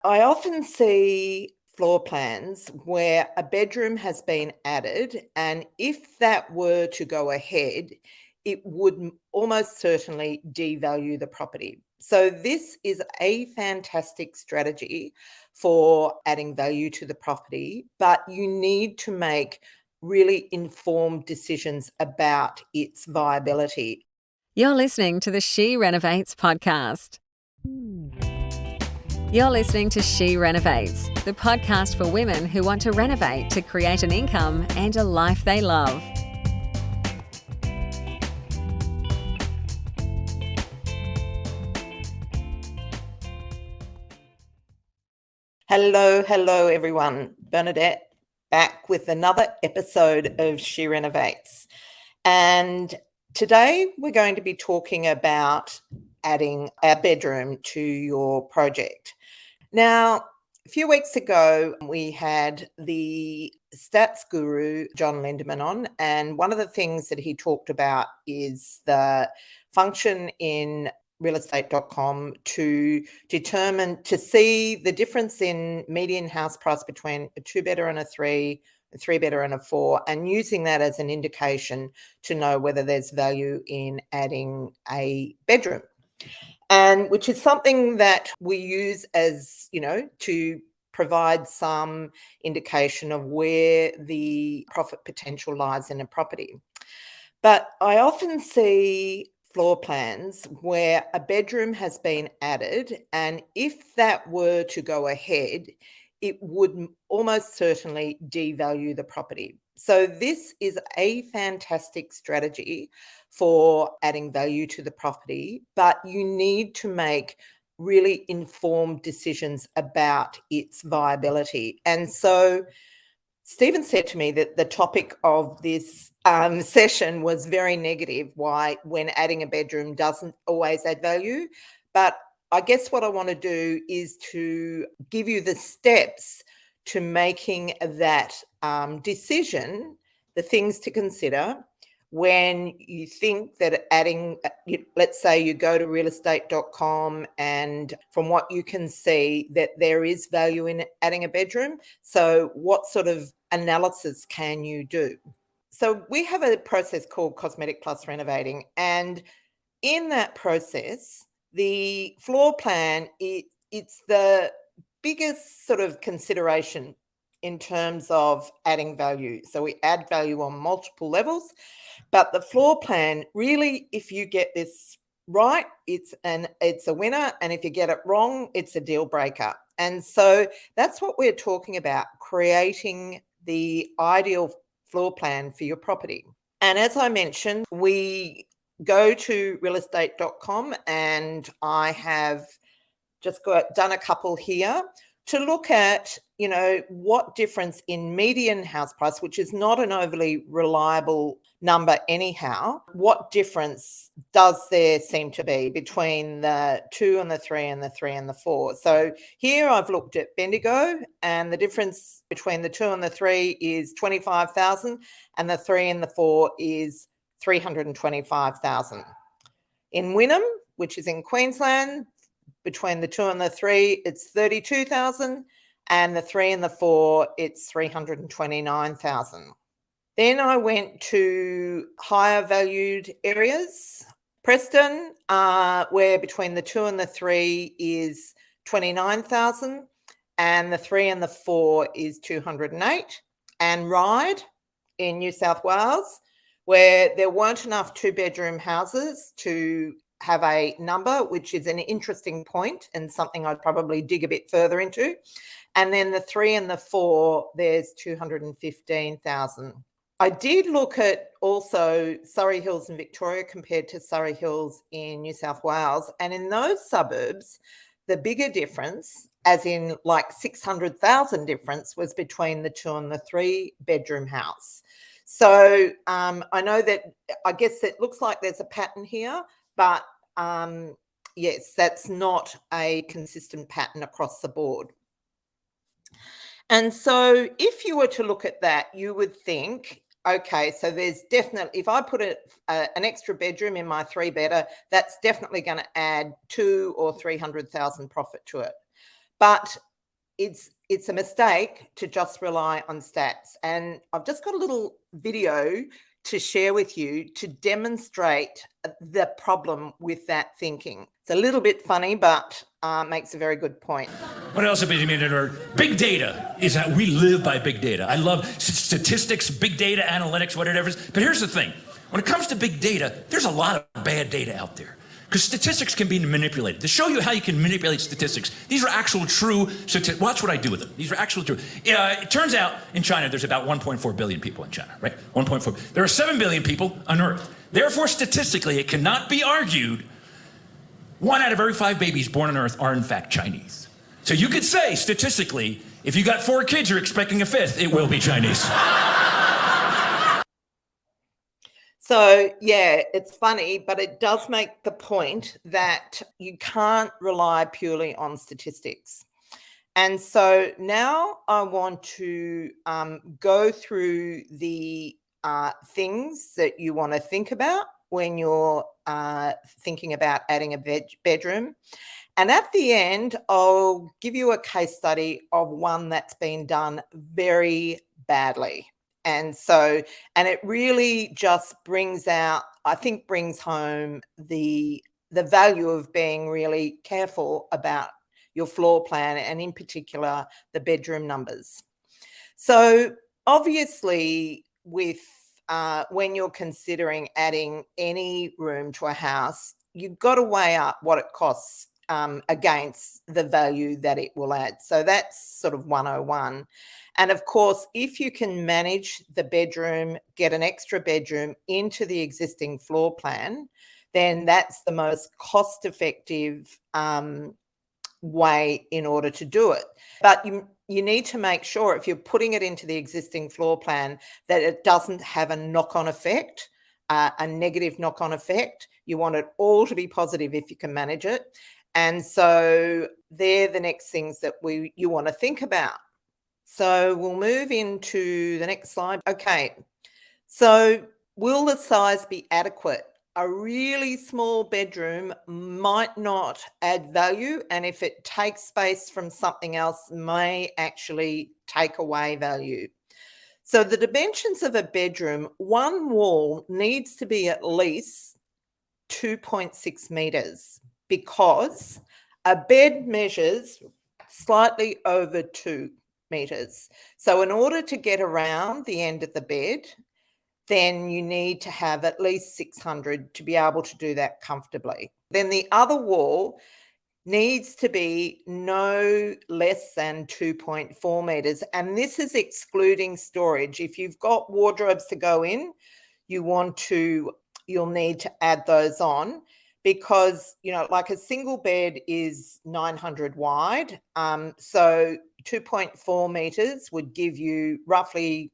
I often see floor plans where a bedroom has been added, and if that were to go ahead, it would almost certainly devalue the property. So, this is a fantastic strategy for adding value to the property, but you need to make really informed decisions about its viability. You're listening to the She Renovates podcast. You're listening to She Renovates, the podcast for women who want to renovate to create an income and a life they love. Hello, everyone. Bernadette back with another episode of She Renovates. And today we're going to be talking about adding a bedroom to your project. Now, a few weeks ago, we had the stats guru, John Lindemann, on, and one of the things that he talked about is the function in realestate.com to determine, to see the difference in median house price between a two-bedder and a three-bedder and a four, and using that as an indication to know whether there's value in adding a bedroom. And which is something that we use as, to provide some indication of where the profit potential lies in a property. But I often see floor plans where a bedroom has been added, and if that were to go ahead, it would almost certainly devalue the property. So this is a fantastic strategy for adding value to the property, but you need to make really informed decisions about its viability. And so Stephen said to me that the topic of this session was very negative, why when adding a bedroom doesn't always add value. But I guess what I want to do is to give you the steps to making that decision, the things to consider when you think that adding, let's say you go to realestate.com, and from what you can see that there is value in adding a bedroom. So what sort of analysis can you do? So we have a process called Cosmetic plus Renovating, and in that process, the floor plan, it's the biggest sort of consideration in terms of adding value. So we add value on multiple levels, but the floor plan, really, if you get this right, it's a winner, and if you get it wrong, it's a deal breaker. And so that's what we're talking about, creating the ideal floor plan for your property. And as I mentioned, we go to realestate.com, and I have just done a couple here to look at, what difference in median house price, which is not an overly reliable number anyhow, what difference does there seem to be between the 2 and the 3 and the 3 and the 4? So here I've looked at Bendigo, and the difference between the 2 and the 3 is 25,000, and the 3 and the 4 is 325,000. In Wynnum, which is in Queensland, between the 2 and the 3, it's 32,000, and the 3 and the 4, it's 329,000. Then I went to higher valued areas. Preston, where between the 2 and the 3 is 29,000, and the 3 and the 4 is 208. And Ryde in New South Wales, where there weren't enough two-bedroom houses to have a number, which is an interesting point and something I'd probably dig a bit further into. And then the 3 and the 4, there's 215,000. I did look at also Surrey Hills in Victoria compared to Surrey Hills in New South Wales. And in those suburbs, the bigger difference, as in like 600,000 difference, was between the 2 and the 3 bedroom house. So I know that, I guess it looks like there's a pattern here, but yes, that's not a consistent pattern across the board. And so if you were to look at that, you would think, okay, so there's definitely, if I put an extra bedroom in my 3-bedder, that's definitely going to add 200,000 or 300,000 profit to it. But it's a mistake to just rely on stats. And I've just got a little video to share with you to demonstrate the problem with that thinking. It's a little bit funny, but makes a very good point. What else have you heard? Big data is that we live by big data. I love statistics, big data, analytics, whatever it is. But here's the thing. When it comes to big data, there's a lot of bad data out there. Because statistics can be manipulated. To show you how you can manipulate statistics, these are actual true statistics. Watch what I do with them. These are actual true. It turns out in China, there's about 1.4 billion people in China, right? 1.4. There are 7 billion people on Earth. Therefore, statistically, it cannot be argued 1 out of every 5 babies born on Earth are in fact Chinese. So you could say, statistically, if you got 4 kids, you're expecting a 5th, it will be Chinese. So, yeah, it's funny, but it does make the point that you can't rely purely on statistics. And so now I want to go through the things that you want to think about when you're thinking about adding a bedroom. And at the end, I'll give you a case study of one that's been done very badly. And it really just brings home the value of being really careful about your floor plan, and in particular, the bedroom numbers. So obviously, with when you're considering adding any room to a house, you've got to weigh up what it costs against the value that it will add. So that's sort of 101. And of course, if you can manage the bedroom, get an extra bedroom into the existing floor plan, then that's the most cost-effective way in order to do it. But you need to make sure, if you're putting it into the existing floor plan, that it doesn't have a knock-on effect, a negative knock-on effect. You want it all to be positive if you can manage it. And so they're the next things that you want to think about. So we'll move into the next slide. Okay, so will the size be adequate? A really small bedroom might not add value, and if it takes space from something else, may actually take away value. So the dimensions of a bedroom, one wall needs to be at least 2.6 meters, because a bed measures slightly over 2 meters. So in order to get around the end of the bed, then you need to have at least 600 to be able to do that comfortably. Then the other wall needs to be no less than 2.4 meters. And this is excluding storage. If you've got wardrobes to go in, you'll need to add those on, because, like a single bed is 900 wide. So 2.4 meters would give you roughly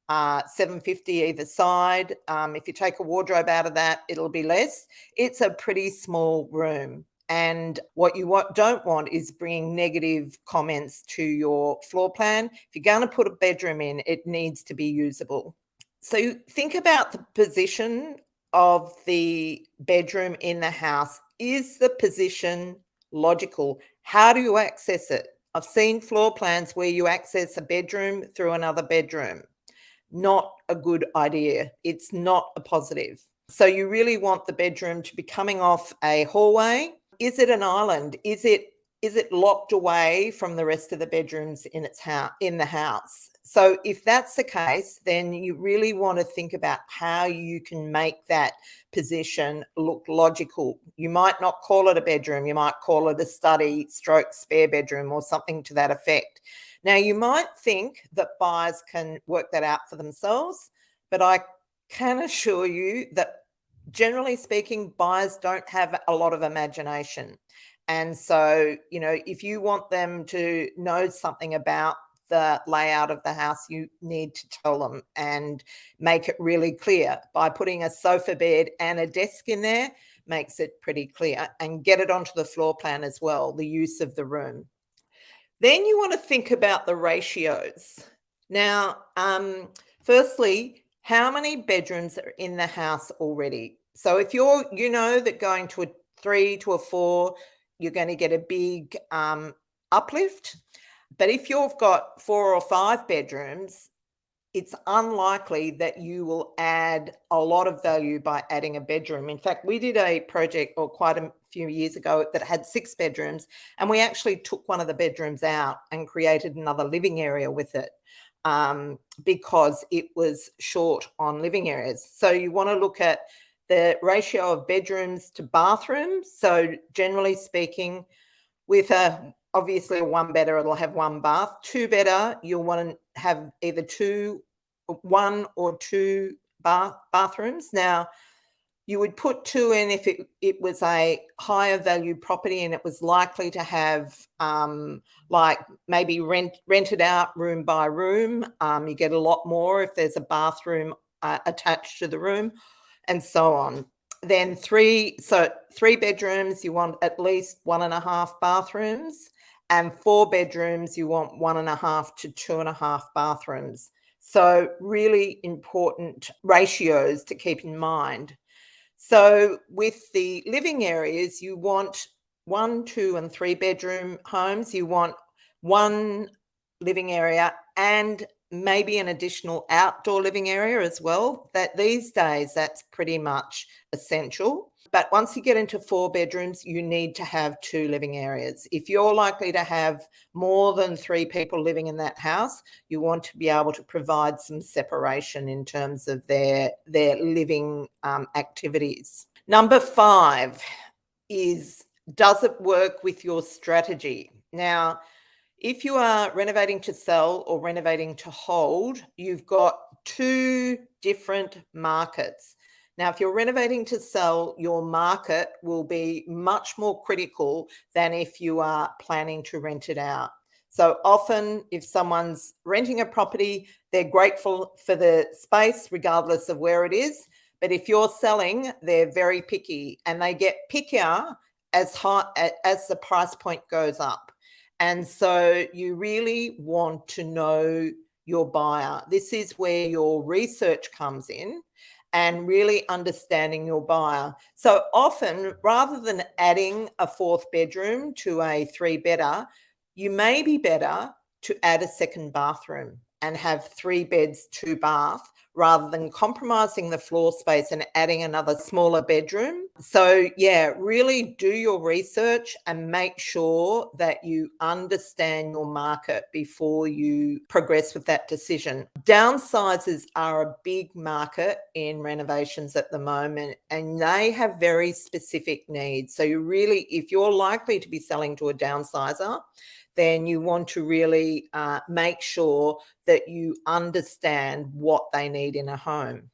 750 either side. If you take a wardrobe out of that, it'll be less. It's a pretty small room. And what you don't want is bringing negative comments to your floor plan. If you're going to put a bedroom in, it needs to be usable. So think about the position of the bedroom in the house. Is the position logical? How do you access it? I've seen floor plans where you access a bedroom through another bedroom. Not a good idea. It's not a positive. So you really want the bedroom to be coming off a hallway. Is it an island? Is it locked away from the rest of the bedrooms in the house? So if that's the case, then you really want to think about how you can make that position look logical. You might not call it a bedroom. You might call it a study / spare bedroom or something to that effect. Now, you might think that buyers can work that out for themselves, but I can assure you that, generally speaking, buyers don't have a lot of imagination. And so, if you want them to know something about the layout of the house, you need to tell them and make it really clear. By putting a sofa bed and a desk in there, makes it pretty clear, and get it onto the floor plan as well, the use of the room. Then you want to think about the ratios. Now, firstly, how many bedrooms are in the house already? So if that going to a 3 to a 4, you're going to get a big uplift. But if you've got 4 or 5 bedrooms, it's unlikely that you will add a lot of value by adding a bedroom. In fact, we did a project quite a few years ago that had 6 bedrooms, and we actually took one of the bedrooms out and created another living area with it, because it was short on living areas. So you want to look at the ratio of bedrooms to bathrooms. So generally speaking, with obviously a 1-bedder, it'll have 1 bath. 2-bedder, you'll want to have either 1 or 2 bathrooms. Now, you would put 2 in if it was a higher value property and it was likely to have like maybe rented out room by room. You get a lot more if there's a bathroom attached to the room, and so on. Then 3 bedrooms, you want at least 1.5 bathrooms, and 4 bedrooms, you want 1.5 to 2.5 bathrooms. So really important ratios to keep in mind. So with the living areas, you want 1, 2, and 3 bedroom homes. You want 1 living area and maybe an additional outdoor living area as well. That these days, that's pretty much essential. But once you get into 4 bedrooms, you need to have 2 living areas. If you're likely to have more than 3 people living in that house, you want to be able to provide some separation in terms of their living activities. Number 5 is, does it work with your strategy? Now, if you are renovating to sell or renovating to hold, you've got 2 different markets. Now, if you're renovating to sell, your market will be much more critical than if you are planning to rent it out. So often, if someone's renting a property, they're grateful for the space, regardless of where it is. But if you're selling, they're very picky, and they get pickier as the price point goes up. And so you really want to know your buyer. This is where your research comes in, and really understanding your buyer. So often, rather than adding a 4th bedroom to a 3-bedder, you may be better to add a 2nd bathroom and have 3 beds, 2 bath, rather than compromising the floor space and adding another smaller bedroom. So yeah, really do your research and make sure that you understand your market before you progress with that decision. Downsizers are a big market in renovations at the moment, and they have very specific needs. So you really, if you're likely to be selling to a downsizer, then you want to really make sure that you understand what they need in a home.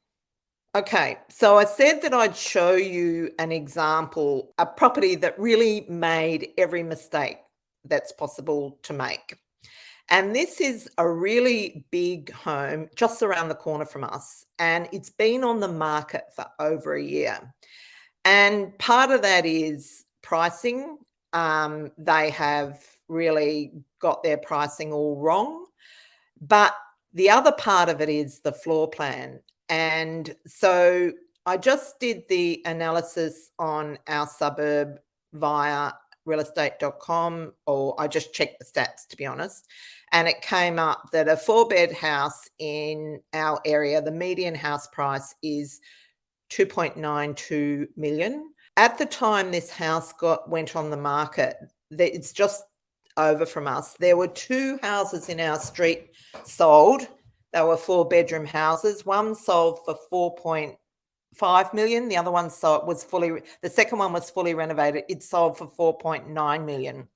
Okay, so I said that I'd show you an example, a property that really made every mistake that's possible to make. And this is a really big home just around the corner from us, and it's been on the market for over a year. And part of that is pricing. They have really got their pricing all wrong. But the other part of it is the floor plan. And so I just did the analysis on our suburb via realestate.com, or I just checked the stats, to be honest. And it came up that a 4-bed house in our area, the median house price is 2.92 million. At the time this house went on the market, it's just over from us, there were 2 houses in our street sold. They were 4-bedroom houses. One sold for 4.5 million. The other one the second one was fully renovated. It sold for 4.9 million.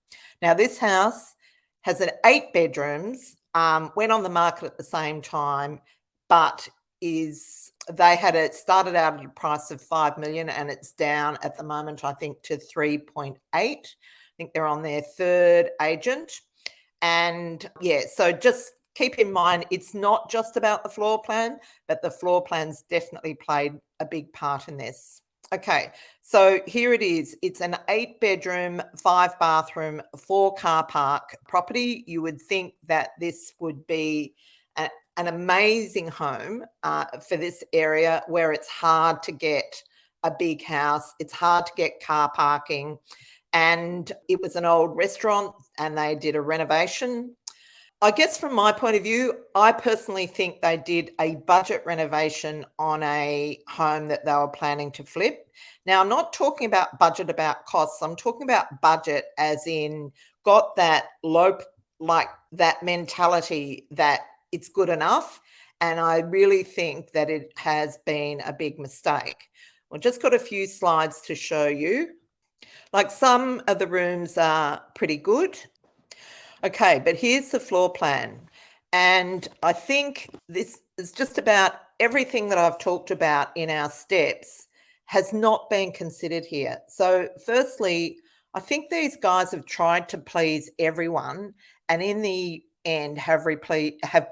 Now this house has 8 bedrooms, went on the market at the same time, but started out at a price of 5 million, and it's down at the moment, I think, to 3.8. I think they're on their 3rd agent. And yeah, so just keep in mind, it's not just about the floor plan, but the floor plan's definitely played a big part in this. Okay, so here it is. It's an 8-bedroom, 5-bathroom, 4-car park property. You would think that this would be an amazing home for this area, where it's hard to get a big house. It's hard to get car parking. And it was an old restaurant, and they did a renovation. I guess from my point of view, I personally think they did a budget renovation on a home that they were planning to flip. Now, I'm not talking about budget about costs. I'm talking about budget as in got that low, like that mentality that it's good enough. And I really think that it has been a big mistake. We've just got a few slides to show you. Like some of the rooms are pretty good. Okay, but here's the floor plan. And I think this is just about everything that I've talked about in our steps has not been considered here. So, firstly, I think these guys have tried to please everyone and in the end have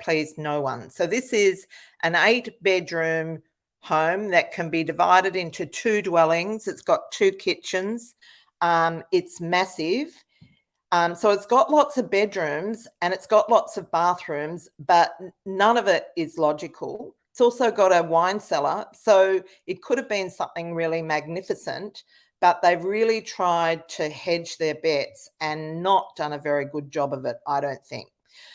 pleased no one. So, this is an 8-bedroom home that can be divided into 2 dwellings. It's got 2 kitchens. It's massive. So it's got lots of bedrooms and it's got lots of bathrooms, but none of it is logical. It's also got a wine cellar, so it could have been something really magnificent, but they've really tried to hedge their bets and not done a very good job of it, I don't think.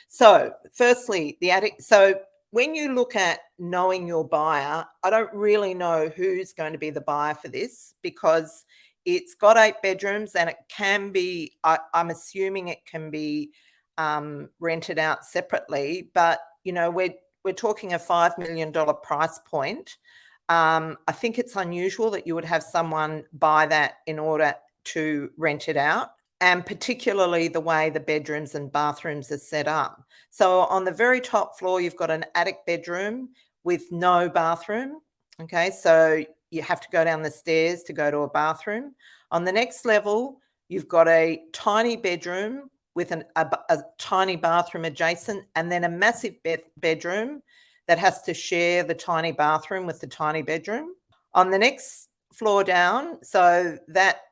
So, firstly, the attic. So, when you look at knowing your buyer, I don't really know who's going to be the buyer for this because it's got 8 bedrooms and it can be, I'm assuming it can be rented out separately, but we're talking a $5 million price point. I think it's unusual that you would have someone buy that in order to rent it out, and particularly the way the bedrooms and bathrooms are set up. So on the very top floor, you've got an attic bedroom with no bathroom. Okay, so you have to go down the stairs to go to a bathroom. On the next level, you've got a tiny bedroom with a tiny bathroom adjacent, and then a massive bedroom that has to share the tiny bathroom with the tiny bedroom. On the next floor down, so that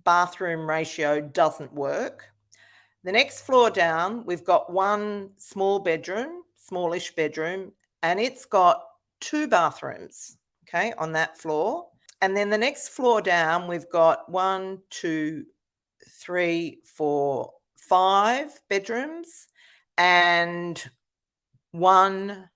bathroom ratio doesn't work. The next floor down, we've got one smallish bedroom, and it's got 2 bathrooms, okay, on that floor. And then the next floor down, we've got 1, 2, 3, 4, 5 bedrooms and 1,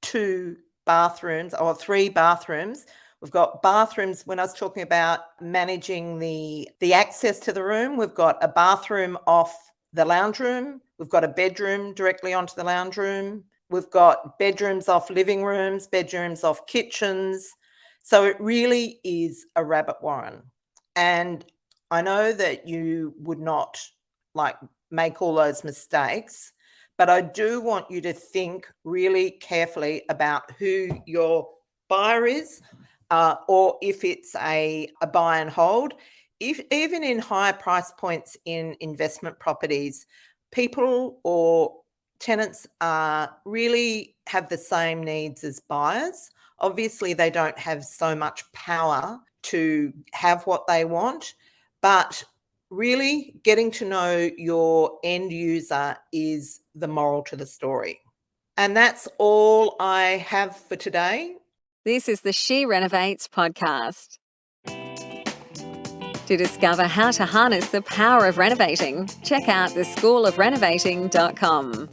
2 bathrooms, or 3 bathrooms. We've got bathrooms. When I was talking about managing the access to the room, we've got a bathroom off the lounge room. We've got a bedroom directly onto the lounge room. We've got bedrooms off living rooms, bedrooms off kitchens. So it really is a rabbit warren. And I know that you would not make all those mistakes, but I do want you to think really carefully about who your buyer is, or if it's a buy and hold. Even in higher price points in investment properties, people or tenants really have the same needs as buyers. Obviously, they don't have so much power to have what they want, but really getting to know your end user is the moral to the story. And that's all I have for today. This is the She Renovates podcast. To discover how to harness the power of renovating, check out theschoolofrenovating.com.